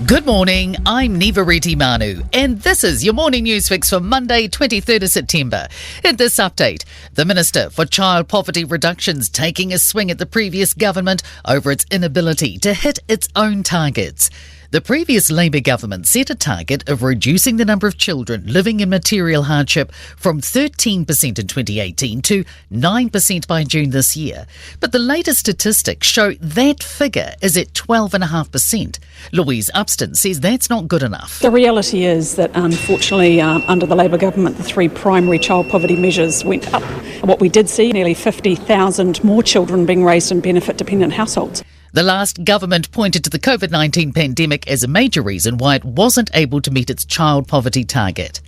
Good morning, I'm Neva Manu, and this is your morning news fix for Monday, 23rd of September. In this update, the Minister for Child Poverty Reduction's taking a swing at the previous government over its inability to hit its own targets. The previous Labour government set a target of reducing the number of children living in material hardship from 13% in 2018 to 9% by June this year. But the latest statistics show that figure is at 12.5%. Louise Upston says that's not good enough. The reality is that unfortunately under the Labour government the three primary child poverty measures went up. What we did see, nearly 50,000 more children being raised in benefit dependent households. The last government pointed to the COVID-19 pandemic as a major reason why it wasn't able to meet its child poverty target.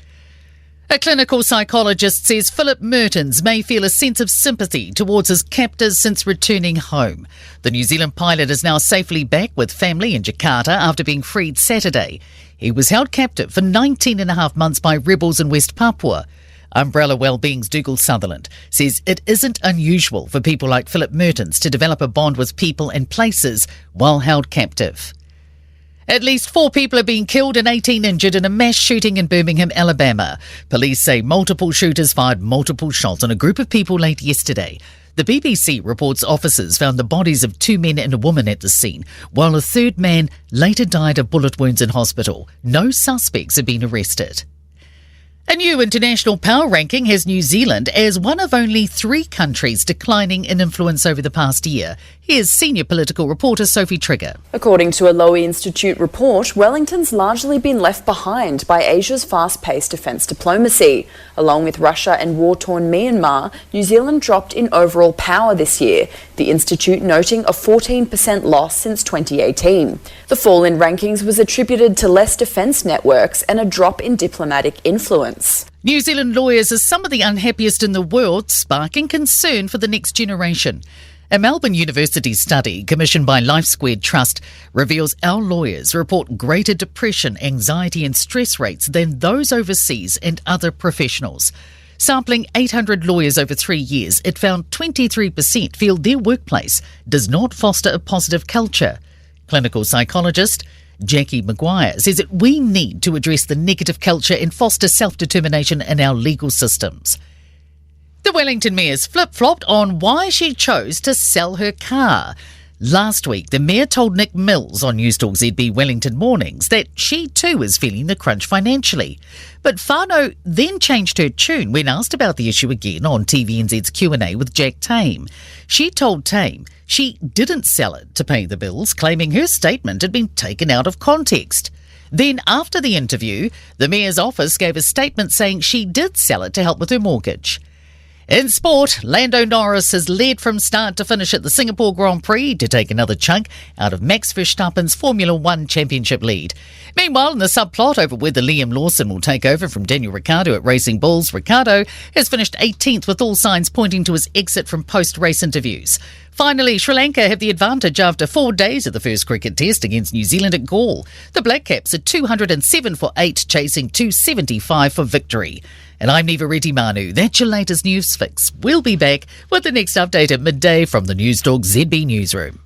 A clinical psychologist says Philip Mertens may feel a sense of sympathy towards his captors since returning home. The New Zealand pilot is now safely back with family in Jakarta after being freed Saturday. He was held captive for 19 and a half months by rebels in West Papua. Umbrella Wellbeing's Dougal Sutherland says it isn't unusual for people like Philip Mertens to develop a bond with people and places while held captive. At least 4 people have been killed and 18 injured in a mass shooting in Birmingham, Alabama. Police say multiple shooters fired multiple shots on a group of people late yesterday. The BBC reports officers found the bodies of 2 men and a woman at the scene, while a third man later died of bullet wounds in hospital. No suspects have been arrested. A new international power ranking has New Zealand as one of only 3 countries declining in influence over the past year. Here's senior political reporter Sophie Trigger. According to a Lowy Institute report, Wellington's largely been left behind by Asia's fast-paced defence diplomacy. Along with Russia and war-torn Myanmar, New Zealand dropped in overall power this year, the Institute noting a 14% loss since 2018. The fall in rankings was attributed to less defence networks and a drop in diplomatic influence. New Zealand lawyers are some of the unhappiest in the world, sparking concern for the next generation. A Melbourne University study commissioned by Life Squared Trust reveals our lawyers report greater depression, anxiety and stress rates than those overseas and other professionals. Sampling 800 lawyers over 3 years, it found 23% feel their workplace does not foster a positive culture. Clinical psychologist Jackie Maguire says that we need to address the negative culture and foster self-determination in our legal systems. The Wellington Mayor's flip-flopped on why she chose to sell her car. Last week, the Mayor told Nick Mills on Newstalk ZB Wellington Mornings that she too is feeling the crunch financially. But Whānau then changed her tune when asked about the issue again on TVNZ's Q&A with Jack Tame. She told Tame she didn't sell it to pay the bills, claiming her statement had been taken out of context. Then, after the interview, the Mayor's office gave a statement saying she did sell it to help with her mortgage. In sport, Lando Norris has led from start to finish at the Singapore Grand Prix to take another chunk out of Max Verstappen's Formula One championship lead. Meanwhile, in the subplot over whether Liam Lawson will take over from Daniel Ricciardo at Racing Bulls, Ricciardo has finished 18th with all signs pointing to his exit from post-race interviews. Finally, Sri Lanka have the advantage after 4 days of the first cricket test against New Zealand at Galle. The Black Caps are 207 for 8, chasing 275 for victory. And I'm Neva Manu. That's your latest news fix. We'll be back with the next update at midday from the Newstalk ZB newsroom.